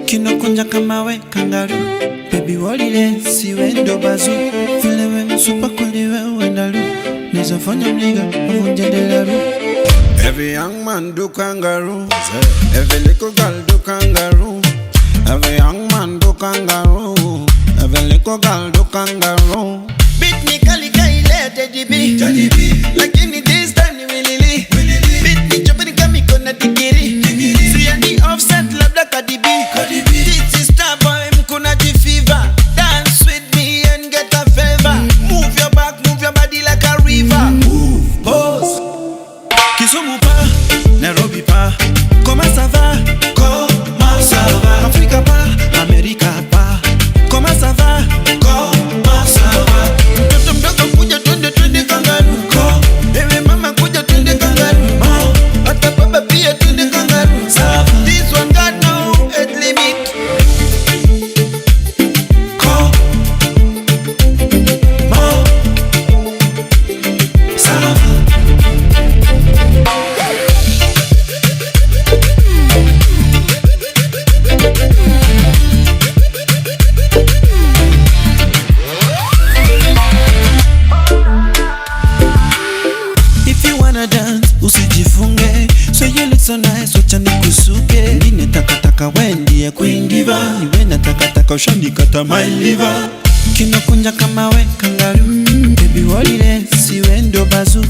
Kinokunja kama we kangaroo. Baby walile siwe ndo bazu. Vile we super kuli we wendalu. Nizafanya mliga uvunja delaru. Every young man do kangaroo. Every little girl do kangaroo. Every young man do kangaroo. Every little girl do kangaroo. Beat me kali kaile Teddy B. Lakini this time ni wilili. Beat me chopeni kami kona digiri. Siyani offset labda Cardi B. This is star boy mkuna fever. Dance with me and get a favor. Move your back, move your body like a river. Move, pose. Kisumu pa, Nairobi pa. Comment ça va? Comment ça va? Africa pa, America pa. Comment ça va? Comment ça va? Mtoto mdogo kuja twende kangaroo. Ewe mama kuja twende kangaroo. Hata baba pia twende kangaroo. This one got no age limit. Dance, usijifunge. So you look so nice, wacha nikusuke. Ndine takataka wendi ya queen diva. Niwe na takataka ushanikata my liver. Kinokunja kama we kangaroo. Baby walile siwe ndo bazu.